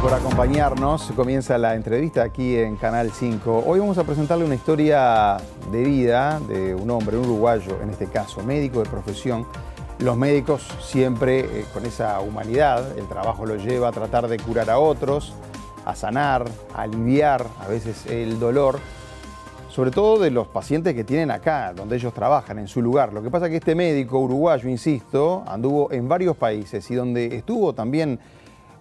Gracias por acompañarnos. Comienza la entrevista aquí en Canal 5. Hoy vamos a presentarle una historia de vida de un hombre, un uruguayo, en este caso, médico de profesión. Los médicos siempre con esa humanidad, el trabajo los lleva a tratar de curar a otros, a sanar, a aliviar a veces el dolor, sobre todo de los pacientes que tienen acá, donde ellos trabajan, en su lugar. Lo que pasa es que este médico uruguayo, insisto, anduvo en varios países y donde estuvo también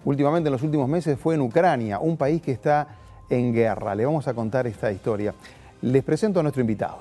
últimamente, en los últimos meses, fue en Ucrania, un país que está en guerra. Le vamos a contar esta historia. Les presento a nuestro invitado.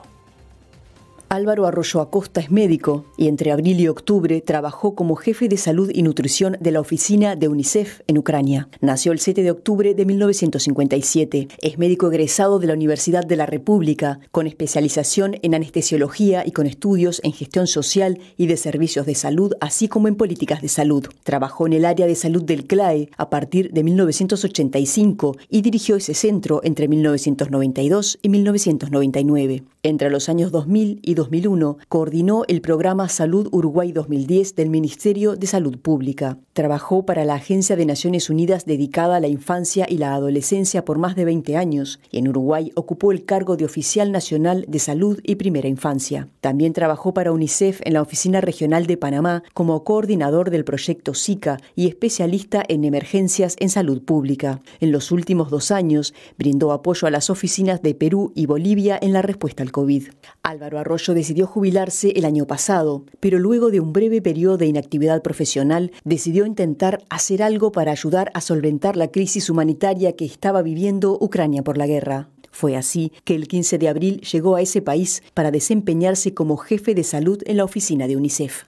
Álvaro Arroyo Acosta es médico y entre abril y octubre trabajó como jefe de salud y nutrición de la oficina de UNICEF en Ucrania. Nació el 7 de octubre de 1957. Es médico egresado de la Universidad de la República, con especialización en anestesiología y con estudios en gestión social y de servicios de salud, así como en políticas de salud. Trabajó en el área de salud del CLAE a partir de 1985 y dirigió ese centro entre 1992 y 1999. Entre los años 2000 y 2001, coordinó el programa Salud Uruguay 2010 del Ministerio de Salud Pública. Trabajó para la Agencia de Naciones Unidas dedicada a la infancia y la adolescencia por más de 20 años y en Uruguay ocupó el cargo de Oficial Nacional de Salud y Primera Infancia. También trabajó para UNICEF en la Oficina Regional de Panamá como coordinador del proyecto SICA y especialista en emergencias en salud pública. En los últimos 2 años brindó apoyo a las oficinas de Perú y Bolivia en la respuesta al COVID. Álvaro Arroyo decidió jubilarse el año pasado, pero luego de un breve periodo de inactividad profesional decidió intentar hacer algo para ayudar a solventar la crisis humanitaria que estaba viviendo Ucrania por la guerra. Fue así que el 15 de abril llegó a ese país para desempeñarse como jefe de salud en la oficina de UNICEF.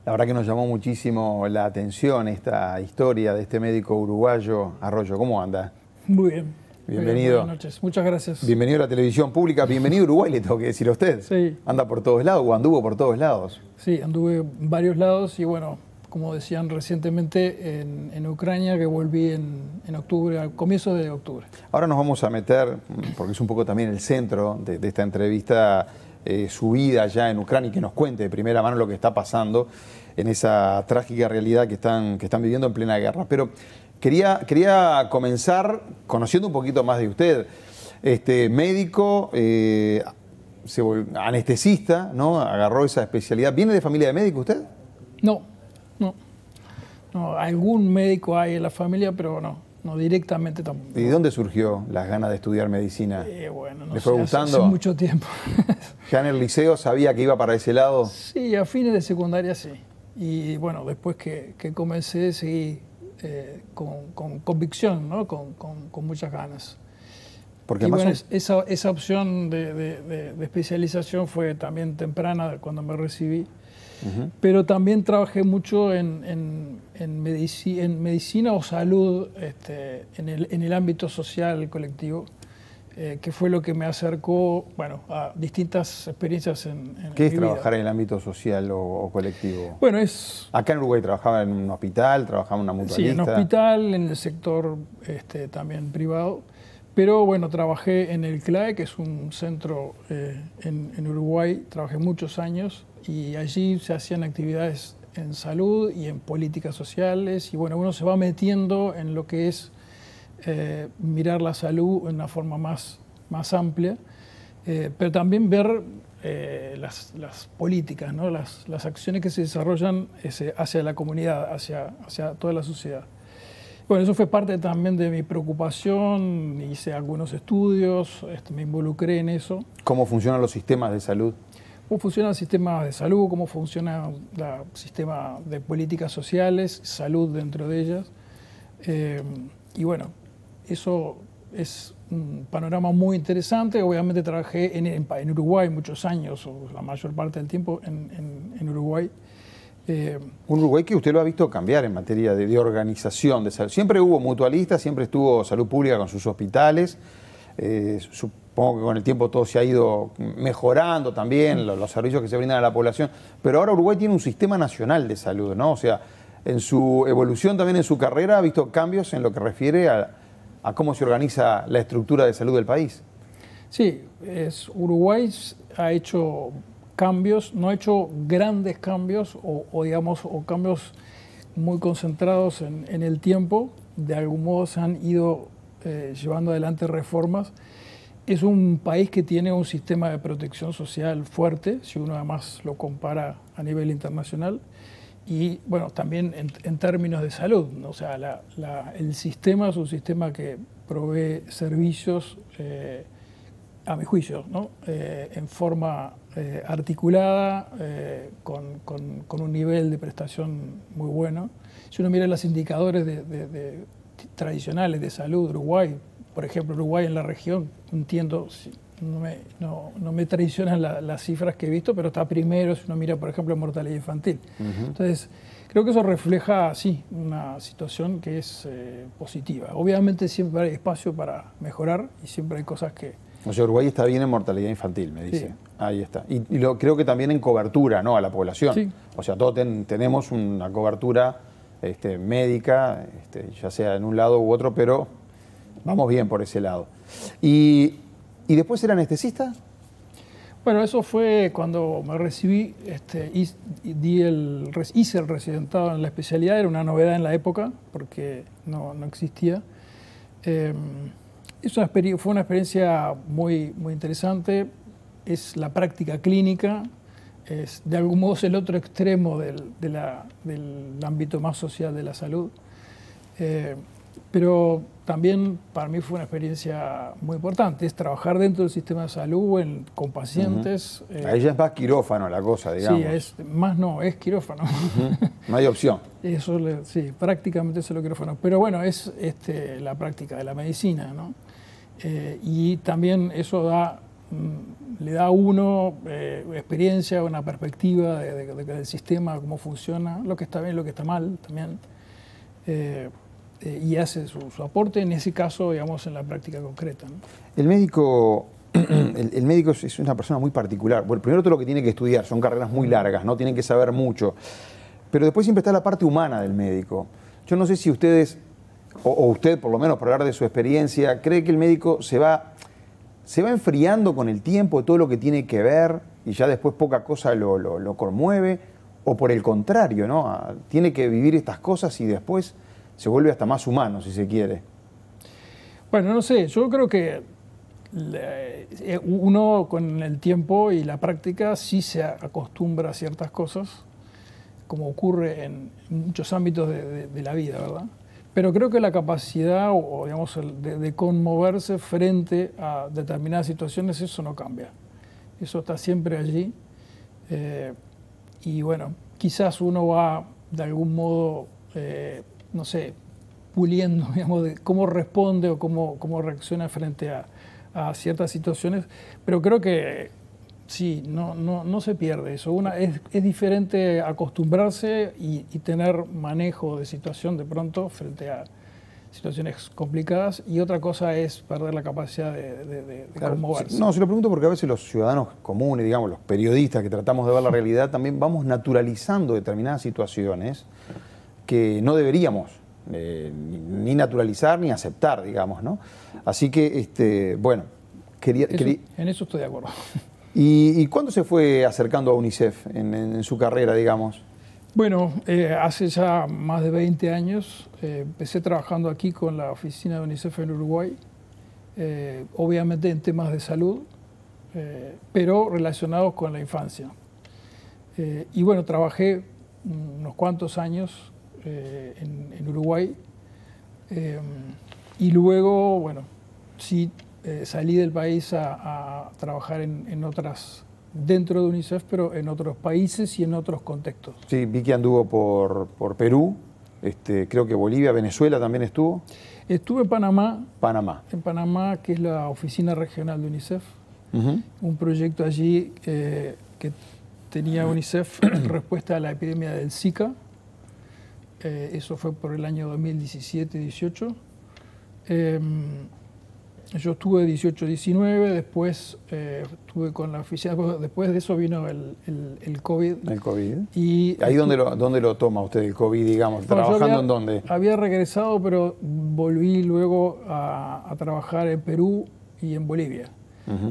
La verdad que nos llamó muchísimo la atención esta historia de este médico uruguayo. Arroyo, ¿cómo anda? Muy bien. Bienvenido. Buenas noches, muchas gracias. Bienvenido a la televisión pública, bienvenido a Uruguay, le tengo que decir a usted. Sí. Anda por todos lados o anduvo por todos lados. Sí, anduve en varios lados y bueno, como decían recientemente en Ucrania, que volví en octubre, al comienzo de octubre. Ahora nos vamos a meter, porque es un poco también el centro de esta entrevista, su vida allá en Ucrania y que nos cuente de primera mano lo que está pasando en esa trágica realidad que están viviendo en plena guerra. Pero quería comenzar conociendo un poquito más de usted. Médico, anestesista, ¿no? Agarró esa especialidad. ¿Viene de familia de médico usted? No. Algún médico hay en la familia, pero no directamente tampoco. ¿Y de dónde surgió las ganas de estudiar medicina? Bueno, no ¿Le fue sé, gustando? Hace mucho tiempo. ¿Ya en el liceo sabía que iba para ese lado? Sí, a fines de secundaria sí. Y bueno, después que comencé seguí con convicción, ¿no? con muchas ganas. Porque y más bueno, esa opción de especialización fue también temprana cuando me recibí. Uh-huh. Pero también trabajé mucho en medicina o salud en el ámbito social colectivo, que fue lo que me acercó a distintas experiencias en ¿Qué es mi trabajar vida. en el ámbito social o colectivo? Bueno, es... Acá en Uruguay trabajaba en un hospital, trabajaba en una mutualista. Sí, en hospital, en el sector también privado. Pero bueno, trabajé en el CLAE, que es un centro en Uruguay, trabajé muchos años y allí se hacían actividades en salud y en políticas sociales y bueno, uno se va metiendo en lo que es mirar la salud de una forma más amplia, pero también ver las políticas, ¿no? las acciones que se desarrollan hacia la comunidad, hacia toda la sociedad. Bueno, eso fue parte también de mi preocupación, hice algunos estudios, me involucré en eso. ¿Cómo funcionan los sistemas de salud? ¿Cómo funciona el sistema de salud? ¿Cómo funciona el sistema de políticas sociales, salud dentro de ellas? Y bueno, eso es un panorama muy interesante. Obviamente trabajé en Uruguay muchos años, o la mayor parte del tiempo en Uruguay. Un Uruguay que usted lo ha visto cambiar en materia de organización de salud. Siempre hubo mutualistas, siempre estuvo salud pública con sus hospitales. Supongo que con el tiempo todo se ha ido mejorando también, los servicios que se brindan a la población. Pero ahora Uruguay tiene un sistema nacional de salud, ¿no? O sea, en su evolución también en su carrera ha visto cambios en lo que refiere a cómo se organiza la estructura de salud del país. Sí, Uruguay ha hecho cambios, no ha hecho grandes cambios o cambios muy concentrados en el tiempo, de algún modo se han ido llevando adelante reformas. Es un país que tiene un sistema de protección social fuerte, si uno además lo compara a nivel internacional, y bueno, también en términos de salud, ¿no? O sea, el sistema es un sistema que provee servicios, a mi juicio, ¿no? En forma articulada, con un nivel de prestación muy bueno. Si uno mira los indicadores tradicionales de salud de Uruguay, por ejemplo, Uruguay en la región, entiendo, no me traicionan las cifras que he visto, pero está primero si uno mira, por ejemplo, mortalidad infantil. Entonces, creo que eso refleja, sí, una situación que es positiva. Obviamente siempre hay espacio para mejorar y siempre hay cosas que... O sea, Uruguay está bien en mortalidad infantil, me dice. Sí. Ahí está. Y creo que también en cobertura, ¿no?, a la población. Sí. O sea, todos tenemos una cobertura médica, ya sea en un lado u otro, pero vamos bien por ese lado. ¿Y después era anestesista? Bueno, eso fue cuando me recibí, hice el residentado en la especialidad, era una novedad en la época, porque no existía. Fue una experiencia muy, muy interesante, es la práctica clínica, es de algún modo es el otro extremo del ámbito más social de la salud. Pero también para mí fue una experiencia muy importante, es trabajar dentro del sistema de salud con pacientes. Ahí ya es más quirófano la cosa, digamos. Sí, es quirófano. No hay opción. Eso, sí, prácticamente es lo quirófano. Pero bueno, es la práctica de la medicina, ¿no? Y también eso le da a uno experiencia, una perspectiva del sistema, cómo funciona, lo que está bien, lo que está mal también. Y hace su aporte, en ese caso, digamos, en la práctica concreta, ¿no? El médico es una persona muy particular. Bueno, primero todo lo que tiene que estudiar, son carreras muy largas, ¿no? Tienen que saber mucho. Pero después siempre está la parte humana del médico. Yo no sé si ustedes, o usted por lo menos, por hablar de su experiencia, cree que el médico se va enfriando con el tiempo de todo lo que tiene que ver y ya después poca cosa lo conmueve, o por el contrario, ¿no? Tiene que vivir estas cosas y después se vuelve hasta más humano, si se quiere. Bueno, no sé, yo creo que uno con el tiempo y la práctica sí se acostumbra a ciertas cosas, como ocurre en muchos ámbitos de la vida, ¿verdad? Pero creo que la capacidad o digamos, de conmoverse frente a determinadas situaciones, eso no cambia. Eso está siempre allí. Y bueno, quizás uno va de algún modo, no sé, puliendo, digamos, de cómo responde o cómo reacciona frente a ciertas situaciones. Pero creo que sí, no se pierde eso. Es diferente acostumbrarse y tener manejo de situación de pronto frente a situaciones complicadas, y otra cosa es perder la capacidad de conmoverse. No, se lo pregunto porque a veces los ciudadanos comunes, digamos, los periodistas que tratamos de ver la realidad, también vamos naturalizando determinadas situaciones que no deberíamos ni naturalizar ni aceptar, digamos, ¿no? Así que, bueno, en eso estoy de acuerdo. ¿Y cuándo se fue acercando a UNICEF en su carrera, digamos? Bueno, hace ya más de 20 años empecé trabajando aquí con la oficina de UNICEF en Uruguay, obviamente en temas de salud, pero relacionados con la infancia. Y bueno, trabajé unos cuantos años en Uruguay, y luego, bueno, sí salí del país a trabajar en otras, dentro de UNICEF, pero en otros países y en otros contextos. Sí, vi que anduvo por Perú, creo que Bolivia, Venezuela también estuvo. Estuve en Panamá. Panamá. En Panamá, que es la oficina regional de UNICEF. Un proyecto allí que tenía UNICEF en respuesta a la epidemia del Zika. Eso fue por el año 2017-18. Yo estuve 18-19, después estuve con la oficina, después de eso vino el COVID. El COVID. Y ¿ahí dónde lo toma usted el COVID, digamos? ¿Trabajando en dónde? Había regresado, pero volví luego a trabajar en Perú y en Bolivia.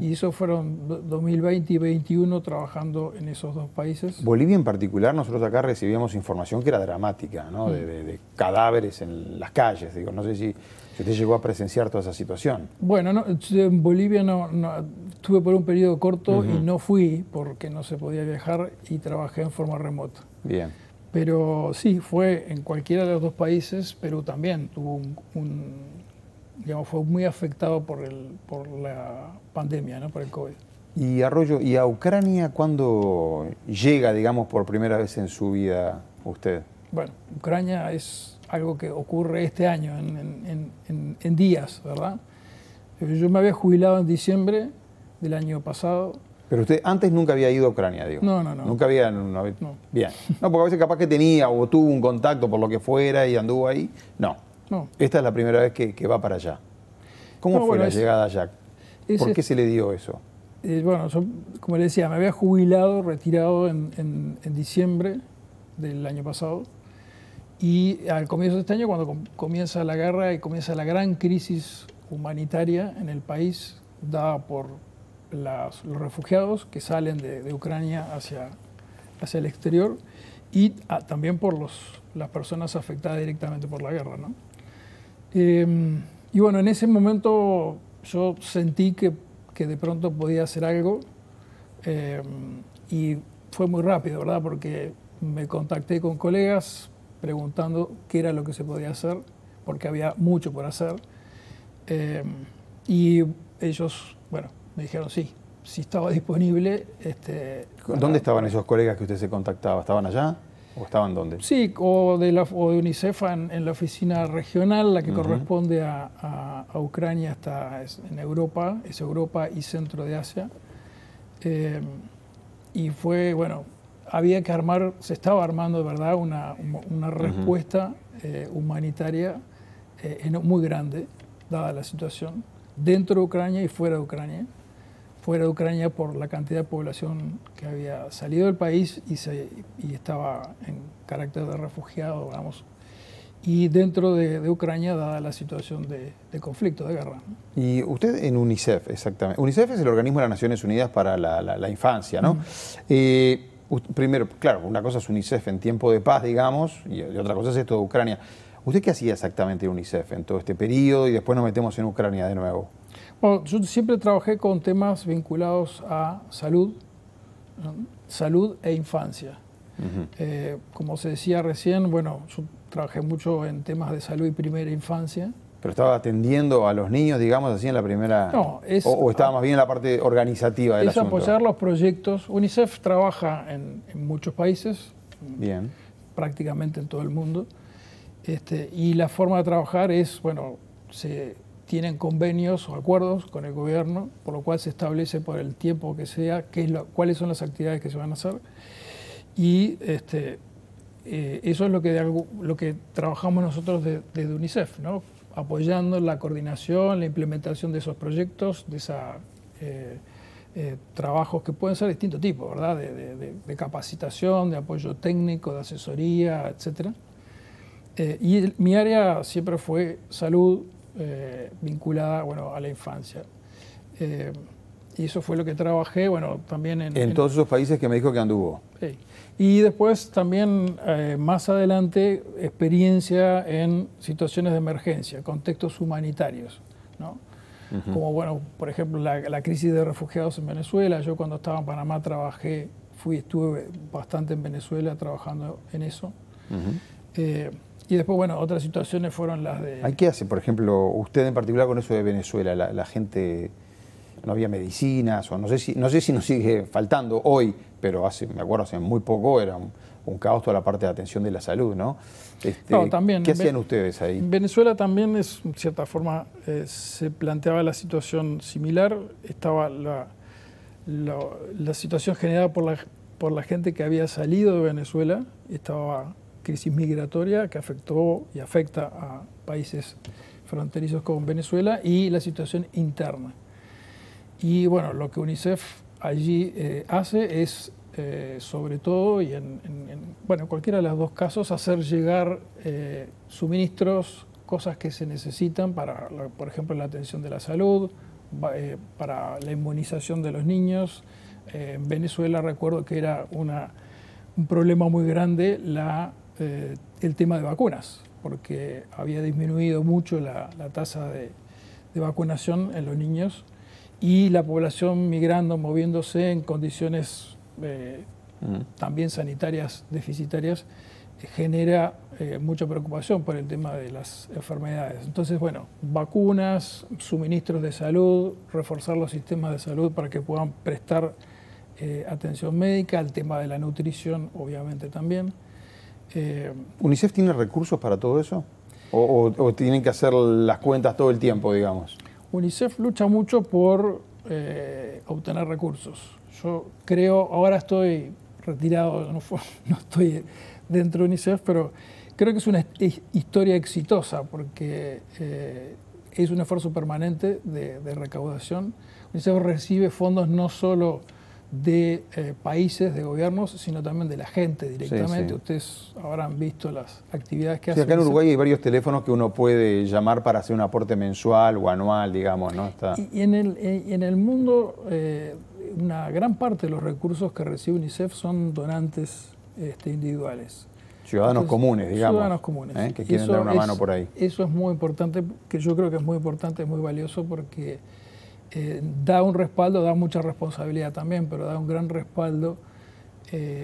Y eso fueron 2020 y 2021 trabajando en esos dos países. Bolivia en particular, nosotros acá recibíamos información que era dramática, ¿no? De cadáveres en las calles. Digo, no sé si usted llegó a presenciar toda esa situación. Bueno, no, en Bolivia no, estuve por un periodo corto y no fui porque no se podía viajar y trabajé en forma remota. Bien. Pero sí, fue en cualquiera de los dos países. Perú también tuvo digamos, fue muy afectado por la pandemia, ¿no? Por el COVID. Y Arroyo, ¿y a Ucrania cuándo llega, digamos, por primera vez en su vida usted? Bueno, Ucrania es algo que ocurre este año, en días, ¿verdad? Yo me había jubilado en diciembre del año pasado. Pero usted antes nunca había ido a Ucrania, digo. No. Nunca había... No. Bien. No, porque a veces capaz que tenía o tuvo un contacto por lo que fuera y anduvo ahí. No. Esta es la primera vez que va para allá. ¿Cómo fue la llegada allá? ¿Por qué se le dio eso? Bueno, yo, como le decía, me había jubilado, retirado en diciembre del año pasado. Y al comienzo de este año, cuando comienza la guerra y comienza la gran crisis humanitaria en el país, dada por los refugiados que salen de Ucrania hacia el exterior y también por las personas afectadas directamente por la guerra, ¿no? Y bueno, en ese momento yo sentí que de pronto podía hacer algo y fue muy rápido, ¿verdad? Porque me contacté con colegas preguntando qué era lo que se podía hacer, porque había mucho por hacer. Y ellos, bueno, me dijeron sí, si estaba disponible. ¿Dónde estaban esos colegas que usted se contactaba? ¿Estaban allá o estaban dónde? Sí, o de UNICEF en la oficina regional, la que corresponde a Ucrania, está en Europa, es Europa y centro de Asia. Y fue, bueno, había que se estaba armando de verdad una respuesta humanitaria muy grande, dada la situación, dentro de Ucrania y fuera de Ucrania. Fuera de Ucrania por la cantidad de población que había salido del país y estaba en carácter de refugiado, vamos. Y dentro de Ucrania, dada la situación de conflicto, de guerra, ¿no? Y usted en UNICEF, exactamente. UNICEF es el organismo de las Naciones Unidas para la infancia, ¿no? Primero, claro, una cosa es UNICEF en tiempo de paz, digamos, y otra cosa es esto de Ucrania. ¿Usted qué hacía exactamente en UNICEF en todo este periodo y después nos metemos en Ucrania de nuevo? Bueno, yo siempre trabajé con temas vinculados a salud, ¿no? Salud e infancia. Como se decía recién, bueno, yo trabajé mucho en temas de salud y primera infancia. ¿Pero estaba atendiendo a los niños, digamos, así en la primera...? No, o estaba más bien en la parte organizativa del asunto. Es apoyar los proyectos. UNICEF trabaja en muchos países, bien, prácticamente en todo el mundo. Y la forma de trabajar es, bueno, se tienen convenios o acuerdos con el gobierno, por lo cual se establece por el tiempo que sea cuáles son las actividades que se van a hacer. Y eso es lo que trabajamos nosotros desde UNICEF, ¿no? Apoyando la coordinación, la implementación de esos proyectos, de esos trabajos que pueden ser de distinto tipo, ¿verdad? De capacitación, de apoyo técnico, de asesoría, etc. Y mi área siempre fue salud, vinculada, bueno, a la infancia. Y eso fue lo que trabajé, bueno, también en todos esos países que me dijo que anduvo. Sí. Y después también, más adelante, experiencia en situaciones de emergencia, contextos humanitarios, ¿no? Como, bueno, por ejemplo, la crisis de refugiados en Venezuela. Yo cuando estaba en Panamá estuve bastante en Venezuela trabajando en eso. Y después, bueno, otras situaciones fueron las de... ¿Qué hace, por ejemplo, usted en particular con eso de Venezuela? La gente, no había medicinas, o no sé si nos sigue faltando hoy, pero me acuerdo hace muy poco era un caos toda la parte de atención de la salud, ¿no? También, ¿Qué hacían ustedes ahí? En Venezuela también, en cierta forma, se planteaba la situación similar. Estaba la situación generada por la gente que había salido de Venezuela. Estaba crisis migratoria que afectó y afecta a países fronterizos con Venezuela, y la situación interna. Y bueno, lo que UNICEF allí hace es, sobre todo, y en cualquiera de los dos casos, hacer llegar suministros, cosas que se necesitan para, por ejemplo, la atención de la salud para la inmunización de los niños. En Venezuela recuerdo que era un problema muy grande el tema de vacunas, porque había disminuido mucho la tasa de vacunación en los niños y la población migrando, moviéndose en condiciones también sanitarias deficitarias, genera mucha preocupación por el tema de las enfermedades. Entonces, bueno, vacunas, suministros de salud, reforzar los sistemas de salud para que puedan prestar atención médica, el tema de la nutrición, obviamente también. ¿UNICEF tiene recursos para todo eso? ¿O tienen que hacer las cuentas todo el tiempo, digamos? UNICEF lucha mucho por obtener recursos. Yo creo, ahora estoy retirado, no estoy dentro de UNICEF, pero creo que es una historia exitosa porque es un esfuerzo permanente de recaudación. UNICEF recibe fondos no solo de países, de gobiernos, sino también de la gente directamente. Sí, sí. Ustedes habrán visto las actividades que hacen. Acá en Uruguay hay varios teléfonos que uno puede llamar para hacer un aporte mensual o anual, digamos, ¿no? Y en el mundo, una gran parte de los recursos que recibe UNICEF son donantes individuales. Ciudadanos comunes, digamos. Ciudadanos comunes. Que quieren dar una mano por ahí. Eso es muy importante, que yo creo que es muy importante, es muy valioso porque da un respaldo, da mucha responsabilidad también, pero da un gran respaldo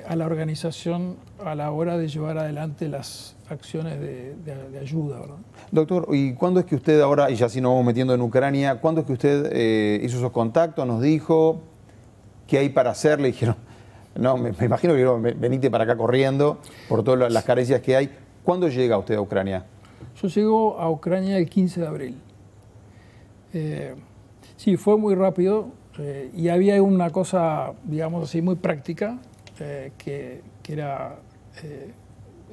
a la organización a la hora de llevar adelante las acciones de ayuda, ¿verdad? Doctor, ¿y cuándo es que usted ahora, y ya si nos vamos metiendo en Ucrania, cuándo es que usted hizo esos contactos, nos dijo qué hay para hacer? Le dijeron, no, me imagino que venite para acá corriendo por todas las carencias que hay. ¿Cuándo llega usted a Ucrania? Yo llego a Ucrania el 15 de abril. Sí, fue muy rápido y había una cosa, digamos así, muy práctica que era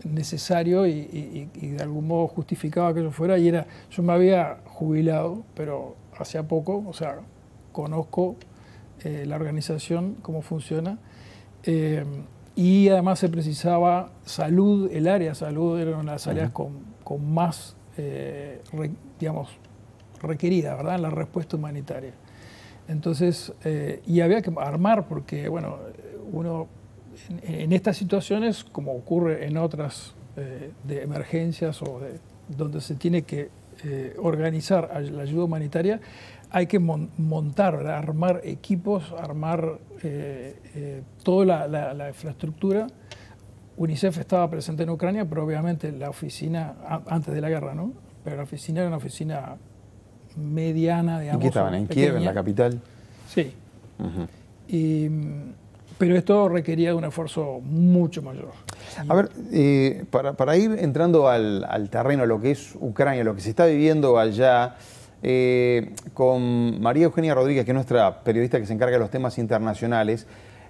necesario y de algún modo justificaba que yo fuera, y era, yo me había jubilado, pero hacía poco, o sea, conozco la organización, cómo funciona, y además se precisaba salud, el área de salud era una de las áreas con más, digamos, requerida, ¿verdad?, en la respuesta humanitaria. Entonces, y había que armar, porque, bueno, uno en estas situaciones, como ocurre en otras de emergencias o donde se tiene que organizar la ayuda humanitaria, hay que montar, ¿verdad?, armar equipos, armar toda la infraestructura. UNICEF estaba presente en Ucrania, pero obviamente la oficina, antes de la guerra, ¿no? Pero la oficina era una oficina mediana, digamos. ¿En qué estaban? ¿En Kiev, en la capital? Sí. Pero esto requería de un esfuerzo mucho mayor. A ver, para ir entrando al terreno, a lo que es Ucrania, lo que se está viviendo allá, con María Eugenia Rodríguez, que es nuestra periodista que se encarga de los temas internacionales,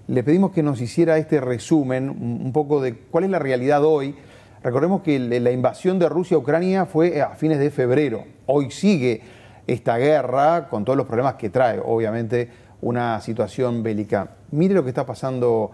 le pedimos que nos hiciera este resumen un poco de cuál es la realidad hoy. Recordemos que la invasión de Rusia a Ucrania fue a fines de febrero. Hoy sigue esta guerra con todos los problemas que trae, obviamente, una situación bélica. Mire lo que está pasando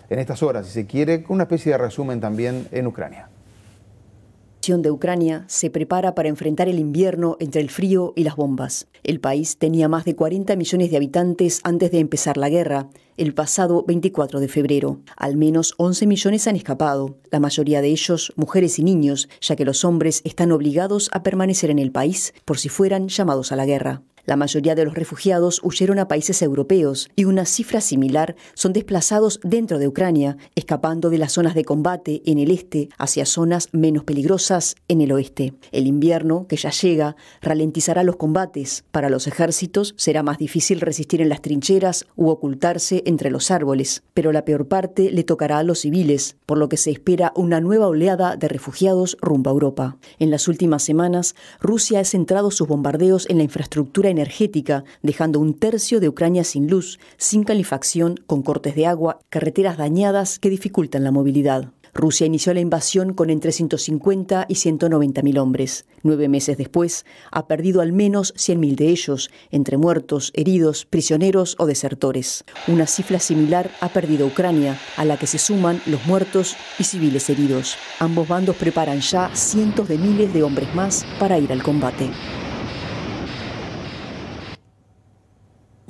en estas horas, si se quiere, con una especie de resumen también en Ucrania. La nación de Ucrania se prepara para enfrentar el invierno entre el frío y las bombas. El país tenía más de 40 millones de habitantes antes de empezar la guerra, el pasado 24 de febrero. Al menos 11 millones han escapado, la mayoría de ellos mujeres y niños, ya que los hombres están obligados a permanecer en el país por si fueran llamados a la guerra. La mayoría de los refugiados huyeron a países europeos y una cifra similar son desplazados dentro de Ucrania, escapando de las zonas de combate en el este hacia zonas menos peligrosas en el oeste. El invierno, que ya llega, ralentizará los combates. Para los ejércitos será más difícil resistir en las trincheras u ocultarse entre los árboles, pero la peor parte le tocará a los civiles, por lo que se espera una nueva oleada de refugiados rumbo a Europa. En las últimas semanas, Rusia ha centrado sus bombardeos en la infraestructura energética, dejando un tercio de Ucrania sin luz, sin calefacción, con cortes de agua, carreteras dañadas que dificultan la movilidad. Rusia inició la invasión con entre 150 y 190.000 hombres. 9 meses después, ha perdido al menos 100.000 de ellos, entre muertos, heridos, prisioneros o desertores. Una cifra similar ha perdido Ucrania, a la que se suman los muertos y civiles heridos. Ambos bandos preparan ya cientos de miles de hombres más para ir al combate.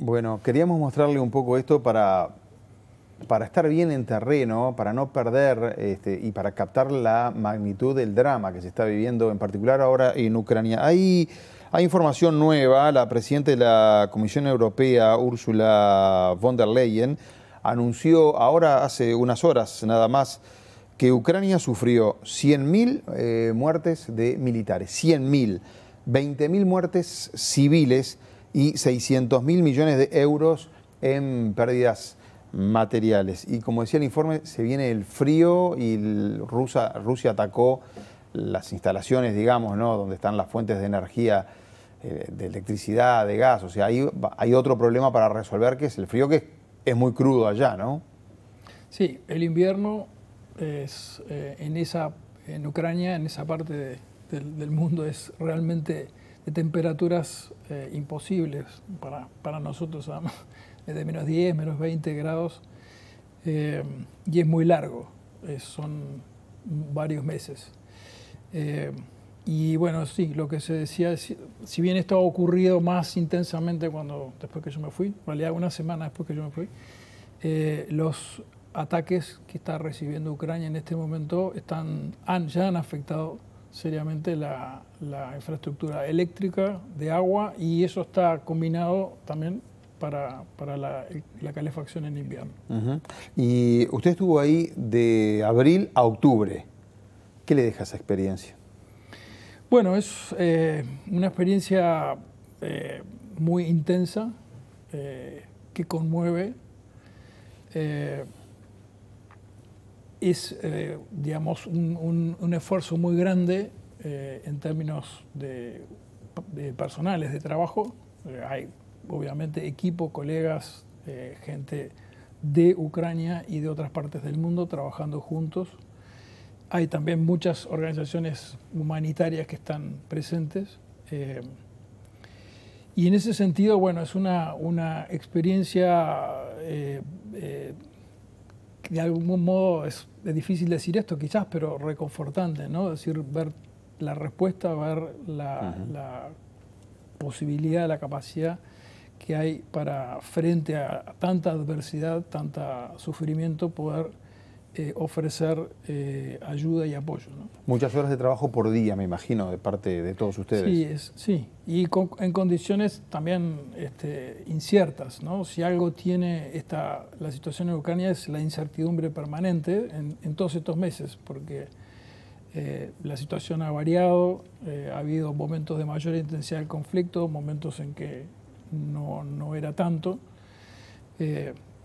Bueno, queríamos mostrarle un poco esto para estar bien en terreno, para no perder y para captar la magnitud del drama que se está viviendo, en particular ahora en Ucrania. Hay información nueva. La presidenta de la Comisión Europea, Ursula von der Leyen, anunció ahora, hace unas horas nada más, que Ucrania sufrió 100.000 muertes de militares, 100.000, 20.000 muertes civiles y 600.000 millones de euros en pérdidas materiales. Y como decía el informe, se viene el frío y Rusia atacó las instalaciones, digamos, ¿no?, donde están las fuentes de energía, de electricidad, de gas. O sea, hay otro problema para resolver, que es el frío, que es muy crudo allá, ¿no? Sí, el invierno es, en Ucrania, en esa parte del mundo, es realmente de temperaturas imposibles para nosotros, además, de menos 10, menos 20 grados, y es muy largo, son varios meses. Y bueno, sí, lo que se decía, si bien esto ha ocurrido más intensamente después que yo me fui, en realidad una semana después que yo me fui, los ataques que está recibiendo Ucrania en este momento ya han afectado seriamente la infraestructura eléctrica, de agua, y eso está combinado también para la calefacción en invierno. Y usted estuvo ahí de abril a octubre. ¿Qué le deja esa experiencia? Bueno, es una experiencia muy intensa, que conmueve. Es, digamos, un esfuerzo muy grande en términos de personales, de trabajo. Hay, obviamente, equipo, colegas, gente de Ucrania y de otras partes del mundo trabajando juntos. Hay también muchas organizaciones humanitarias que están presentes. Y en ese sentido, bueno, es una experiencia de algún modo, es difícil decir esto quizás, pero reconfortante, ¿no? Es decir, ver la respuesta, ver la posibilidad, la capacidad que hay para, frente a tanta adversidad, tanto sufrimiento, poder ofrecer ayuda y apoyo, ¿no? Muchas horas de trabajo por día, me imagino, de parte de todos ustedes. Sí, y en condiciones también inciertas, ¿no? Si algo tiene la situación en Ucrania, es la incertidumbre permanente en todos estos meses, porque la situación ha variado, ha habido momentos de mayor intensidad del conflicto, momentos en que no era tanto,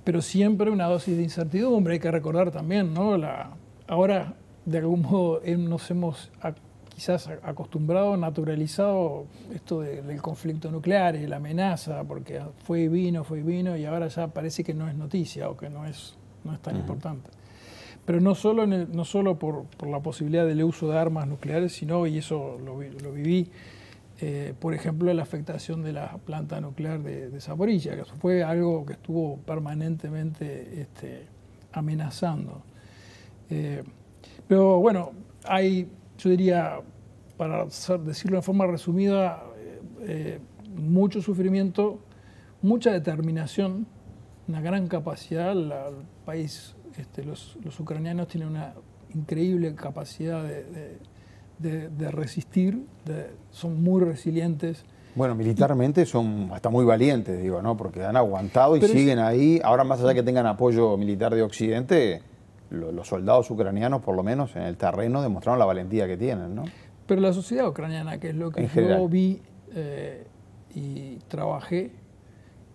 pero siempre una dosis de incertidumbre. Hay que recordar también, ¿no? Ahora, de algún modo, nos hemos quizás acostumbrado, naturalizado esto del conflicto nuclear y la amenaza, porque fue y vino, y ahora ya parece que no es noticia o que no es tan importante. Pero no solo por la posibilidad del uso de armas nucleares, sino, y eso lo viví, por ejemplo, la afectación de la planta nuclear de Zaporizhia, que fue algo que estuvo permanentemente amenazando. Pero bueno, yo diría, para decirlo de forma resumida, mucho sufrimiento, mucha determinación, una gran capacidad. El país, los ucranianos tienen una increíble capacidad de resistir, son muy resilientes. Bueno, militarmente son hasta muy valientes, digo, ¿no? Porque han aguantado y siguen ahí. Ahora, más allá que tengan apoyo militar de Occidente, los soldados ucranianos, por lo menos en el terreno, demostraron la valentía que tienen, ¿no? Pero la sociedad ucraniana, que es lo que yo vi y trabajé,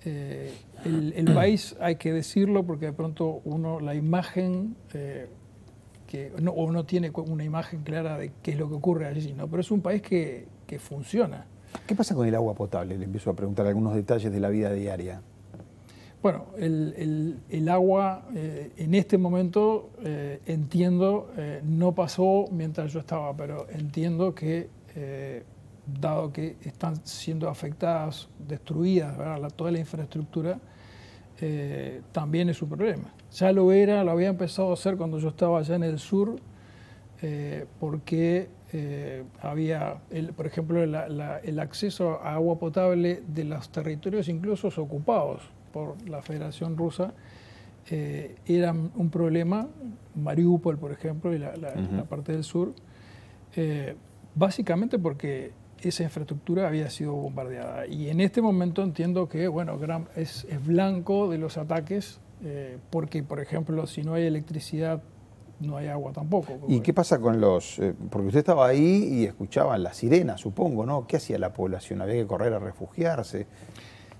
el país, hay que decirlo, porque de pronto la imagen, no tiene una imagen clara de qué es lo que ocurre allí, ¿no? Pero es un país que funciona. ¿Qué pasa con el agua potable? Le empiezo a preguntar algunos detalles de la vida diaria. Bueno, el agua en este momento, entiendo, no pasó mientras yo estaba, pero entiendo que, dado que están siendo afectadas, destruidas, ¿verdad?, toda la infraestructura, también es un problema. Ya lo había empezado a hacer cuando yo estaba allá en el sur, porque Había, por ejemplo, el acceso a agua potable de los territorios incluso ocupados por la Federación Rusa era un problema. Mariupol, por ejemplo, y la parte del sur, básicamente porque esa infraestructura había sido bombardeada. Y en este momento entiendo que, bueno, es blanco de los ataques, porque, por ejemplo, si no hay electricidad, no hay agua tampoco. ¿Y qué pasa con los...? Porque usted estaba ahí y escuchaban las sirenas, supongo, ¿no? ¿Qué hacía la población? ¿Había que correr a refugiarse?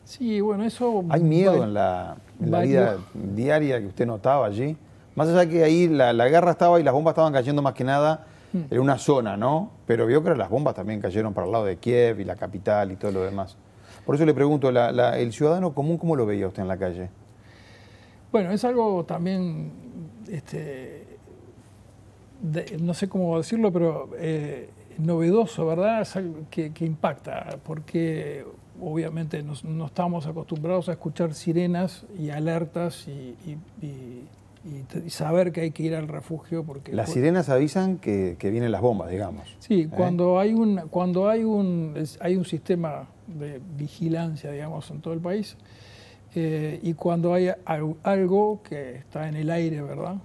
Sí, bueno, eso... ¿Hay miedo en la vida diaria que usted notaba allí? Más allá que ahí la guerra estaba y las bombas estaban cayendo más que nada en una zona, ¿no? Pero vio que las bombas también cayeron para el lado de Kiev y la capital y todo lo demás. Por eso le pregunto, ¿el ciudadano común cómo lo veía usted en la calle? Bueno, es algo también, no sé cómo decirlo, pero novedoso, ¿verdad? Es algo que impacta, porque obviamente no estamos acostumbrados a escuchar sirenas y alertas y saber que hay que ir al refugio. Porque las sirenas avisan que vienen las bombas, digamos. Sí, cuando hay un sistema de vigilancia, digamos, en todo el país, y cuando hay algo que está en el aire, ¿verdad?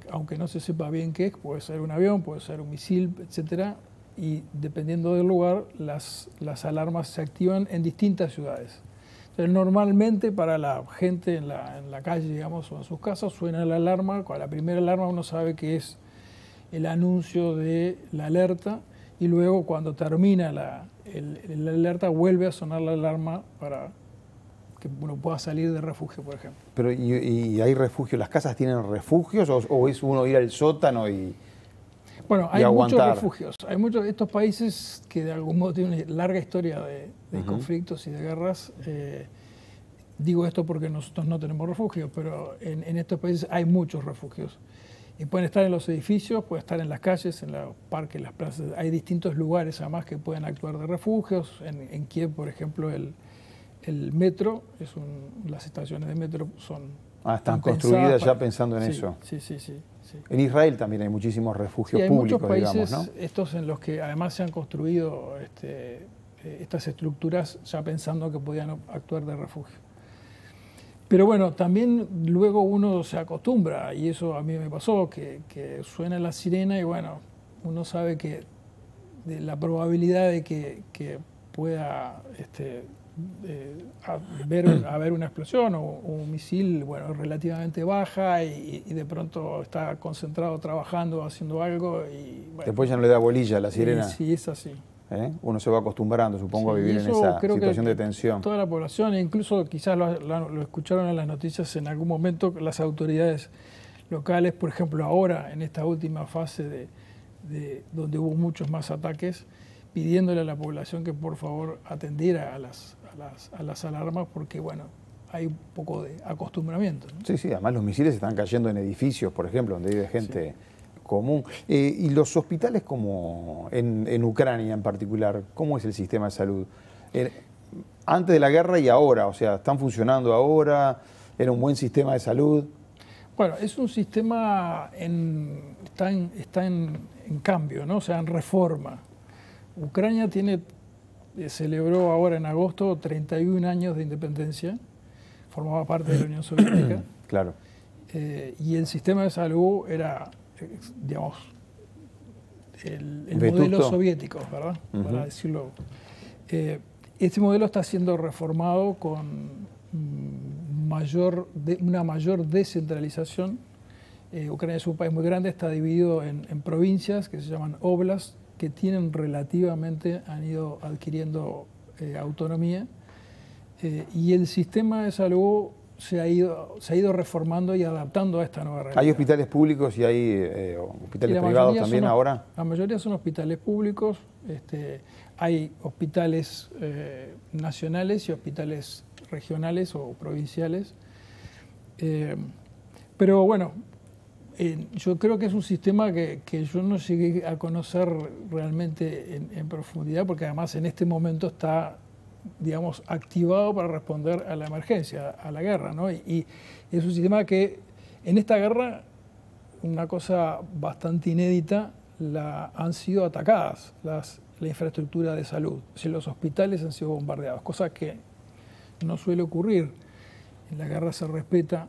Aunque no se sepa bien qué es, puede ser un avión, puede ser un misil, etcétera, y dependiendo del lugar, las alarmas se activan en distintas ciudades. Entonces, normalmente para la gente en la calle, digamos, o en sus casas, suena la alarma. Con la primera alarma uno sabe que es el anuncio de la alerta, y luego cuando termina la alerta vuelve a sonar la alarma para que uno pueda salir de refugio, por ejemplo. Pero ¿y hay refugio? ¿Las casas tienen refugios o es uno ir al sótano y bueno, hay muchos refugios. Hay muchos de estos países que de algún modo tienen una larga historia de conflictos y de guerras. Digo esto porque nosotros no tenemos refugio, pero en estos países hay muchos refugios. Y pueden estar en los edificios, pueden estar en las calles, en los parques, en las plazas. Hay distintos lugares además que pueden actuar de refugios. En Kiev, por ejemplo, el metro, las estaciones de metro están construidas ya pensando en eso. Sí. En Israel también hay muchísimos refugios públicos, hay muchos países, digamos, ¿no? estos en los que además se han construido estas estructuras ya pensando que podían actuar de refugio. Pero bueno, también luego uno se acostumbra, y eso a mí me pasó, que suena la sirena y bueno, uno sabe que de la probabilidad de que pueda haber una explosión o un misil, bueno, relativamente baja, y de pronto está concentrado trabajando, haciendo algo y bueno, después ya no le da bolilla a la sirena. Sí, es así. Uno se va acostumbrando, supongo, a vivir en esa situación de tensión. Toda la población, e incluso quizás lo escucharon en las noticias en algún momento, las autoridades locales, por ejemplo, ahora en esta última fase donde hubo muchos más ataques, pidiéndole a la población que por favor atendiera a las alarmas, porque bueno, hay un poco de acostumbramiento, ¿no? Sí, además los misiles están cayendo en edificios, por ejemplo, donde vive gente común. ¿Y los hospitales como en Ucrania en particular, cómo es el sistema de salud? Antes de la guerra y ahora, o sea, ¿están funcionando ahora? ¿Era un buen sistema de salud? Bueno, es un sistema está en cambio, ¿no? O sea, en reforma. Ucrania celebró ahora en agosto 31 años de independencia, formaba parte de la Unión Soviética. Claro. Y el sistema de salud era, digamos, el modelo soviético, ¿verdad? Para decirlo. Este modelo está siendo reformado con una mayor descentralización. Ucrania es un país muy grande, está dividido en provincias que se llaman oblasts, que han ido adquiriendo autonomía, y el sistema de salud se ha ido reformando y adaptando a esta nueva realidad. ¿Hay hospitales públicos y hay hospitales privados también ahora? La mayoría son hospitales públicos, hay hospitales nacionales y hospitales regionales o provinciales, pero bueno, yo creo que es un sistema que yo no llegué a conocer realmente en profundidad, porque además en este momento está, digamos, activado para responder a la emergencia, a la guerra, ¿no? Y es un sistema que en esta guerra, una cosa bastante inédita, han sido atacadas la infraestructura de salud. O sea, los hospitales han sido bombardeados, cosa que no suele ocurrir. En la guerra se respeta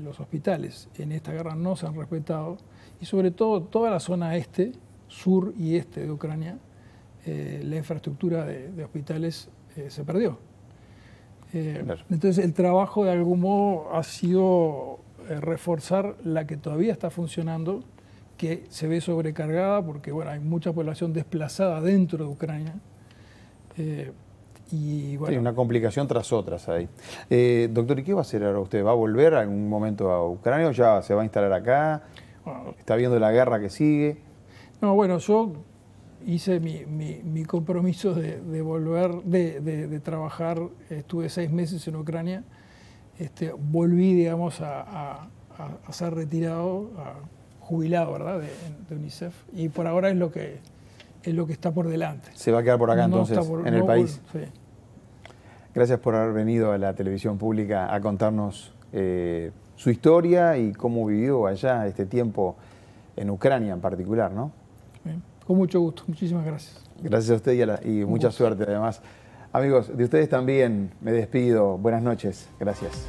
los hospitales, en esta guerra no se han respetado, y sobre todo toda la zona este, sur y este de Ucrania, la infraestructura de hospitales se perdió. Claro. Entonces el trabajo de algún modo ha sido reforzar la que todavía está funcionando, que se ve sobrecargada porque bueno, hay mucha población desplazada dentro de Ucrania. Y bueno, sí, una complicación tras otras ahí. Doctor, ¿y qué va a hacer ahora usted? ¿Va a volver a algún momento a Ucrania o ya se va a instalar acá? bueno, ¿Está viendo la guerra que sigue? no, bueno, yo hice mi compromiso de volver, de trabajar. Estuve 6 meses en Ucrania. Volví, digamos, a ser retirado, jubilado, ¿verdad?, de UNICEF. Y por ahora es lo que está por delante. ¿Se va a quedar por acá No entonces, está por- en el no, país? sí. Gracias por haber venido a la televisión pública a contarnos su historia y cómo vivió allá este tiempo en Ucrania en particular, ¿no? Bien. Con mucho gusto. Muchísimas gracias. Gracias a usted y mucha suerte además. Amigos, de ustedes también me despido. Buenas noches. Gracias.